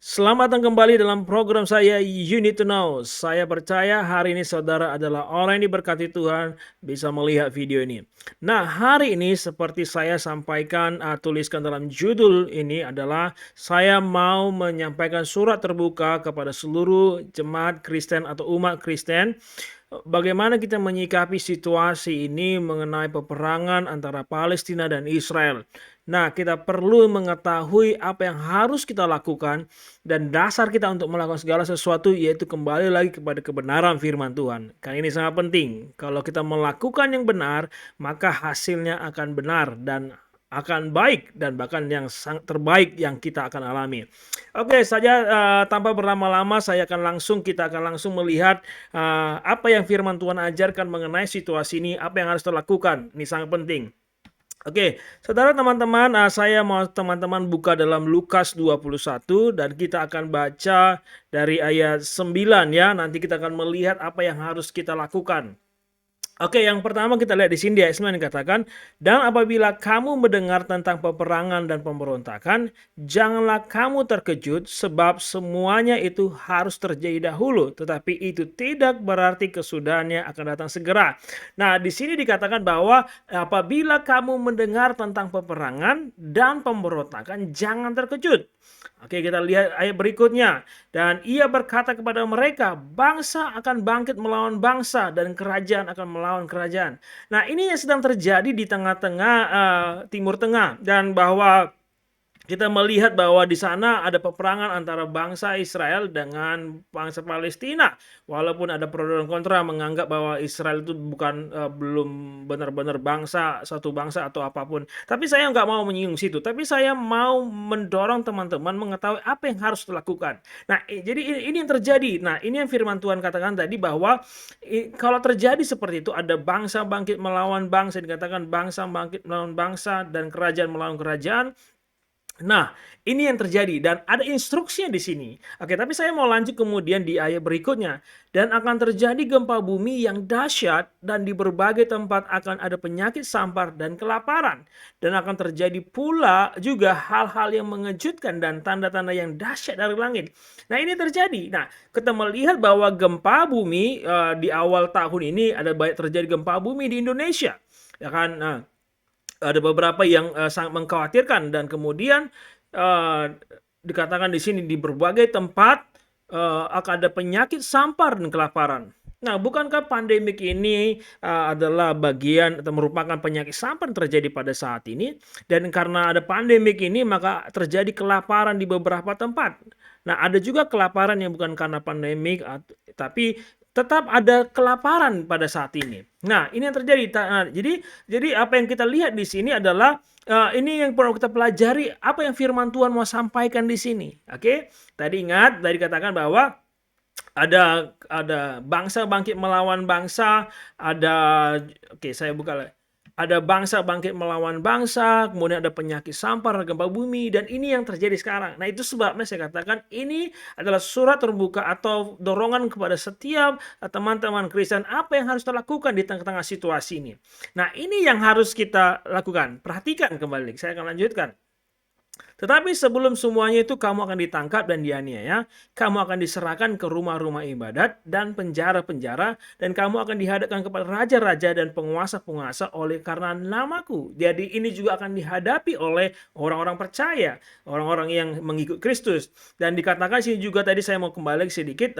Selamat datang kembali dalam program saya You Need to Know. Saya percaya hari ini saudara adalah orang yang diberkati Tuhan bisa melihat video ini. Nah, hari ini seperti saya sampaikan tuliskan dalam judul ini adalah saya mau menyampaikan surat terbuka kepada seluruh jemaat Kristen atau umat Kristen. Bagaimana kita menyikapi situasi ini mengenai peperangan antara Palestina dan Israel. Nah, kita perlu mengetahui apa yang harus kita lakukan dan dasar kita untuk melakukan segala sesuatu yaitu kembali lagi kepada kebenaran firman Tuhan. Karena ini sangat penting. Kalau kita melakukan yang benar, maka hasilnya akan benar dan akan baik dan bahkan yang terbaik yang kita akan alami. Oke, saja tanpa berlama-lama kita akan langsung melihat apa yang firman Tuhan ajarkan mengenai situasi ini, apa yang harus dilakukan. Ini sangat penting. Oke, saudara teman-teman, saya mau teman-teman buka dalam Lukas 21 dan kita akan baca dari ayat 9 ya. Nanti kita akan melihat apa yang harus kita lakukan. Oke, yang pertama kita lihat di sini di ayat 9 dikatakan, dan apabila kamu mendengar tentang peperangan dan pemberontakan, janganlah kamu terkejut sebab semuanya itu harus terjadi dahulu, tetapi itu tidak berarti kesudahannya akan datang segera. Nah, di sini dikatakan bahwa apabila kamu mendengar tentang peperangan dan pemberontakan, jangan terkejut. Oke, kita lihat ayat berikutnya. Dan ia berkata kepada mereka, bangsa akan bangkit melawan bangsa dan kerajaan akan melawan kerajaan. Nah, ini yang sedang terjadi di tengah-tengah Timur Tengah, dan bahwa kita melihat bahwa di sana ada peperangan antara bangsa Israel dengan bangsa Palestina. Walaupun ada pro dan kontra menganggap bahwa Israel itu belum benar-benar satu bangsa atau apapun. Tapi saya nggak mau menyinggung situ. Tapi saya mau mendorong teman-teman mengetahui apa yang harus dilakukan. Nah, jadi ini yang terjadi. Nah, ini yang firman Tuhan katakan tadi bahwa kalau terjadi seperti itu, ada bangsa bangkit melawan bangsa, dikatakan bangsa bangkit melawan bangsa dan kerajaan melawan kerajaan. Nah, ini yang terjadi dan ada instruksinya di sini. Oke, tapi saya mau lanjut kemudian di ayat berikutnya. Dan akan terjadi gempa bumi yang dahsyat dan di berbagai tempat akan ada penyakit sampar dan kelaparan. Dan akan terjadi pula juga hal-hal yang mengejutkan dan tanda-tanda yang dahsyat dari langit. Nah, ini terjadi. Nah, kita melihat bahwa gempa bumi di awal tahun ini ada banyak terjadi gempa bumi di Indonesia. Ya kan? Nah, ada beberapa yang sangat mengkhawatirkan dan kemudian dikatakan di sini di berbagai tempat akan ada penyakit sampar dan kelaparan. Nah, bukankah pandemik ini adalah bagian atau merupakan penyakit sampar yang terjadi pada saat ini? Dan karena ada pandemik ini, maka terjadi kelaparan di beberapa tempat. Nah, ada juga kelaparan yang bukan karena pandemik, tapi tetap ada kelaparan pada saat ini. Nah, ini yang terjadi. Nah, jadi apa yang kita lihat di sini adalah ini yang perlu kita pelajari, apa yang firman Tuhan mau sampaikan di sini. Oke? Tadi ingat, tadi katakan bahwa ada bangsa bangkit melawan bangsa, saya buka lagi. Ada bangsa bangkit melawan bangsa, kemudian ada penyakit sampar, gempa bumi, dan ini yang terjadi sekarang. Nah, itu sebabnya saya katakan ini adalah surat terbuka atau dorongan kepada setiap teman-teman Kristen apa yang harus dilakukan di tengah-tengah situasi ini. Nah, ini yang harus kita lakukan. Perhatikan kembali, saya akan lanjutkan. Tetapi sebelum semuanya itu kamu akan ditangkap dan dianiaya, kamu akan diserahkan ke rumah-rumah ibadat dan penjara-penjara, dan kamu akan dihadapkan kepada raja-raja dan penguasa-penguasa oleh karena namaku. Jadi ini juga akan dihadapi oleh orang-orang percaya, orang-orang yang mengikut Kristus. Dan dikatakan sini juga tadi saya mau kembali sedikit,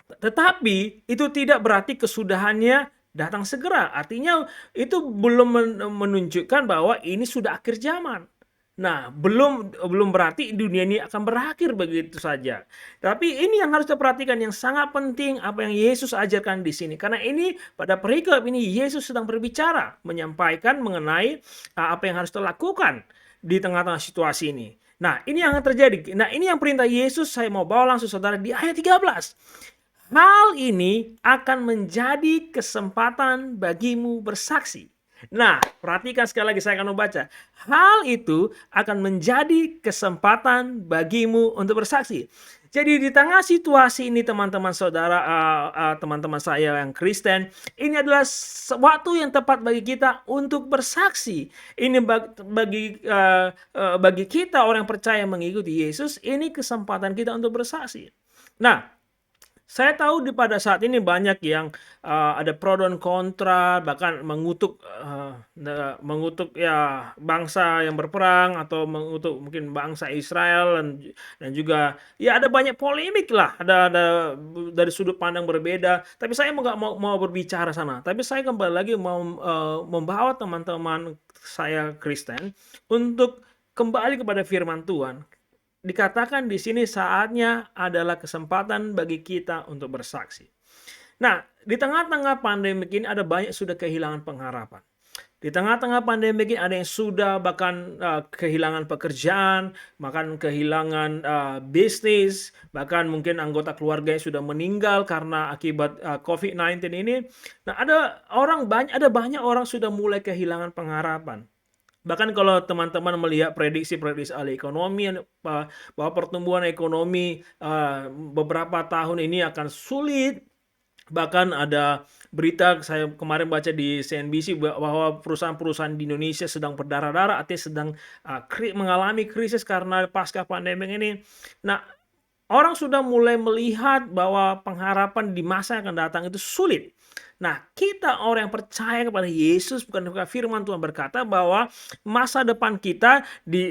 tetapi itu tidak berarti kesudahannya datang segera. Artinya itu belum menunjukkan bahwa ini sudah akhir zaman. Nah, belum berarti dunia ini akan berakhir begitu saja. Tapi ini yang harus kita perhatikan, yang sangat penting apa yang Yesus ajarkan di sini. Karena ini pada perikop ini Yesus sedang berbicara, menyampaikan mengenai apa yang harus dilakukan di tengah-tengah situasi ini. Nah, ini yang akan terjadi. Nah, ini yang perintah Yesus, saya mau bawa langsung saudara di ayat 13. Hal ini akan menjadi kesempatan bagimu bersaksi. Nah, perhatikan sekali lagi saya akan membaca. Hal itu akan menjadi kesempatan bagimu untuk bersaksi. Jadi di tengah situasi ini teman-teman saudara, teman-teman saya yang Kristen, ini adalah waktu yang tepat bagi kita untuk bersaksi. Ini bagi kita orang yang percaya mengikuti Yesus, ini kesempatan kita untuk bersaksi. Nah, saya tahu pada saat ini banyak yang ada pro dan kontra, bahkan mengutuk ya bangsa yang berperang atau mengutuk mungkin bangsa Israel dan juga ya ada banyak polemik lah, ada dari sudut pandang berbeda. Tapi saya nggak mau berbicara sana. Tapi saya kembali lagi mau membawa teman-teman saya Kristen untuk kembali kepada firman Tuhan. Dikatakan di sini saatnya adalah kesempatan bagi kita untuk bersaksi. Nah, di tengah-tengah pandemi ini ada banyak sudah kehilangan pengharapan. Di tengah-tengah pandemi ini ada yang sudah bahkan kehilangan pekerjaan, bahkan kehilangan bisnis, bahkan mungkin anggota keluarganya sudah meninggal karena akibat COVID-19 ini. Nah, ada banyak orang sudah mulai kehilangan pengharapan. Bahkan kalau teman-teman melihat prediksi-prediksi ahli ekonomi bahwa pertumbuhan ekonomi beberapa tahun ini akan sulit. Bahkan ada berita saya kemarin baca di CNBC bahwa perusahaan-perusahaan di Indonesia sedang berdarah-darah, artinya sedang mengalami krisis karena pasca pandemi ini. Nah, orang sudah mulai melihat bahwa pengharapan di masa yang akan datang itu sulit. Nah, kita orang yang percaya kepada Yesus, bukan firman Tuhan berkata bahwa masa depan kita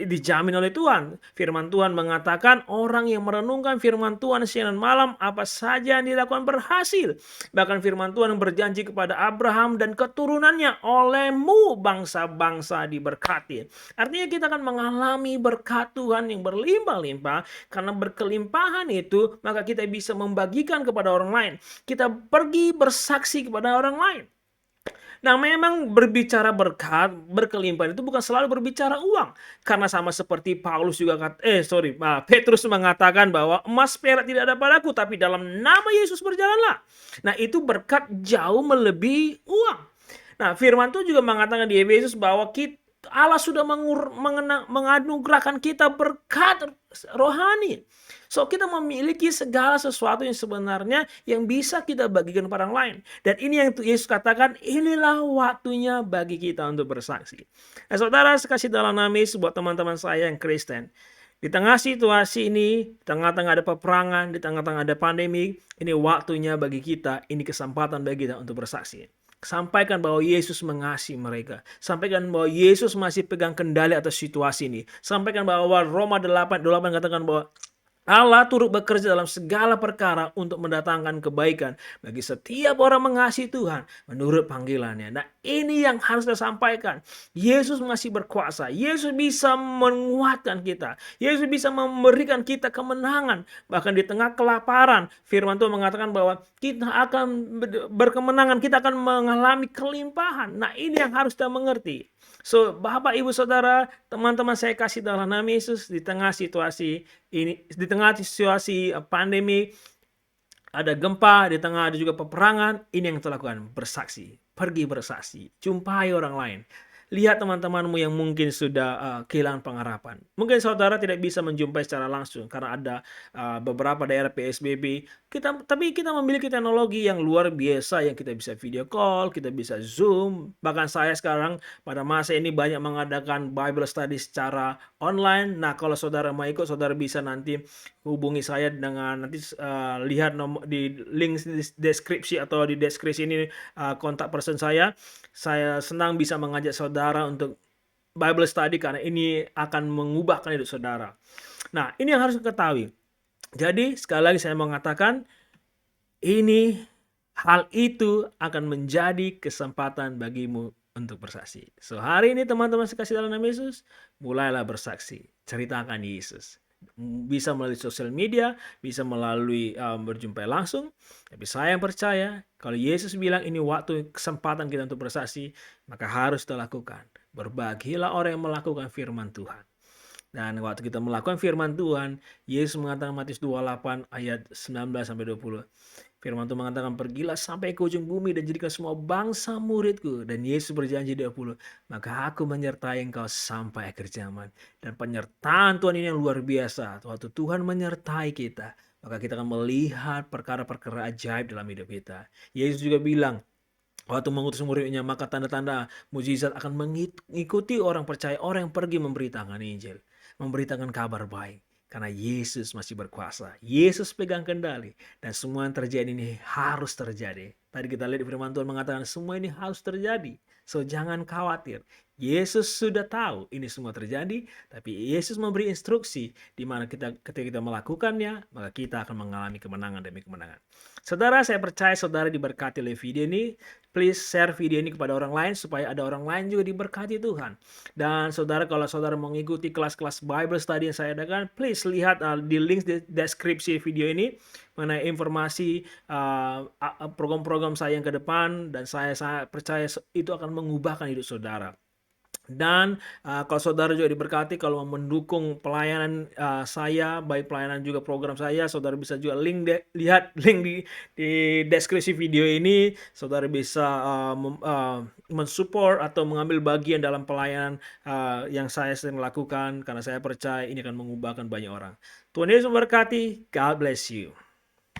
dijamin oleh Tuhan. Firman Tuhan mengatakan orang yang merenungkan firman Tuhan siang dan malam, apa saja yang dilakukan berhasil. Bahkan firman Tuhan yang berjanji kepada Abraham dan keturunannya, olehmu bangsa-bangsa diberkati. Artinya kita akan mengalami berkat Tuhan yang berlimpah-limpah. Karena berkelimpahan itu, maka kita bisa membagikan kepada orang lain. Kita pergi bersaksi kepada orang lain. Nah, memang berbicara berkat, berkelimpahan itu bukan selalu berbicara uang. Karena sama seperti Paulus juga Petrus mengatakan bahwa emas perak tidak ada padaku, tapi dalam nama Yesus berjalanlah. Nah, itu berkat jauh melebihi uang. Nah, firman Tuhan juga mengatakan di Efesus bahwa Allah sudah menganugerahkan kita berkat rohani. So, kita memiliki segala sesuatu yang sebenarnya yang bisa kita bagikan kepada orang lain. Dan ini yang Yesus katakan, inilah waktunya bagi kita untuk bersaksi. Nah, saudara sekasih dalam nama Yesus, buat teman-teman saya yang Kristen, di tengah situasi ini, di tengah-tengah ada peperangan, di tengah-tengah ada pandemi, ini waktunya bagi kita, ini kesempatan bagi kita untuk bersaksi. Sampaikan bahwa Yesus mengasihi mereka. Sampaikan bahwa Yesus masih pegang kendali atas situasi ini. Sampaikan bahwa Roma 8 katakan bahwa Allah turut bekerja dalam segala perkara untuk mendatangkan kebaikan bagi setiap orang mengasihi Tuhan menurut panggilannya. Nah, ini yang harus kita sampaikan. Yesus masih berkuasa. Yesus bisa menguatkan kita. Yesus bisa memberikan kita kemenangan. Bahkan di tengah kelaparan, firman Tuhan mengatakan bahwa kita akan berkemenangan, kita akan mengalami kelimpahan. Nah, ini yang harus kita mengerti. So, Bapak, Ibu, Saudara, teman-teman saya kasih dalam nama Yesus, di tengah situasi ini, di tengah situasi pandemi, ada gempa, di tengah ada juga peperangan, ini yang kita lakukan, bersaksi. Pergi bersaksi, jumpai orang lain. Lihat teman-temanmu yang mungkin sudah kehilangan pengharapan. Mungkin saudara tidak bisa menjumpai secara langsung karena ada beberapa daerah PSBB. Tapi kita memiliki teknologi yang luar biasa yang kita bisa video call, kita bisa Zoom. Bahkan saya sekarang pada masa ini banyak mengadakan Bible study secara online. Nah, kalau saudara mau ikut, saudara bisa nanti hubungi saya dengan nanti lihat di link di deskripsi atau di deskripsi ini kontak person saya. Saya senang bisa mengajak saudara untuk Bible study karena ini akan mengubahkan hidup saudara. Nah, ini yang harus ketahui. Jadi, sekali lagi saya mengatakan, hal itu akan menjadi kesempatan bagimu untuk bersaksi. So, hari ini teman-teman sekasih dalam nama Yesus, mulailah bersaksi. Ceritakan Yesus. Bisa melalui sosial media, bisa melalui berjumpa langsung. Tapi saya yang percaya, kalau Yesus bilang ini waktu kesempatan kita untuk bersaksi, maka harus kita lakukan. Berbahagialah orang yang melakukan firman Tuhan. Dan waktu kita melakukan firman Tuhan, Yesus mengatakan Matius 28 ayat 19-20, Firman Tuhan mengatakan, pergilah sampai ke ujung bumi dan jadikan semua bangsa muridku. Dan Yesus berjanji 20, maka aku menyertai engkau sampai akhir zaman. Dan penyertaan Tuhan ini yang luar biasa. Waktu Tuhan menyertai kita, maka kita akan melihat perkara-perkara ajaib dalam hidup kita. Yesus juga bilang, waktu mengutus muridnya, maka tanda-tanda mujizat akan mengikuti orang percaya, orang yang pergi memberitakan Injil, memberitakan kabar baik. Karena Yesus masih berkuasa. Yesus pegang kendali. Dan semua yang terjadi ini harus terjadi. Tadi kita lihat di firman Tuhan mengatakan semua ini harus terjadi. So jangan khawatir. Yesus sudah tahu ini semua terjadi. Tapi Yesus memberi instruksi di mana ketika kita melakukannya, maka kita akan mengalami kemenangan demi kemenangan. Saudara, saya percaya saudara diberkati oleh video ini. Please share video ini kepada orang lain supaya ada orang lain juga diberkati Tuhan. Dan saudara, kalau saudara mengikuti kelas-kelas Bible study yang saya adakan, please lihat di link di deskripsi video ini mengenai informasi program-program saya yang ke depan, dan saya percaya itu akan mengubahkan hidup saudara. Dan kalau saudara juga diberkati, kalau mau mendukung pelayanan saya, baik pelayanan juga program saya, saudara bisa juga lihat link di deskripsi video ini. Saudara bisa mensupport atau mengambil bagian dalam pelayanan yang saya sedang lakukan, karena saya percaya ini akan mengubahkan banyak orang. Tuhan Yesus memberkati. God bless you.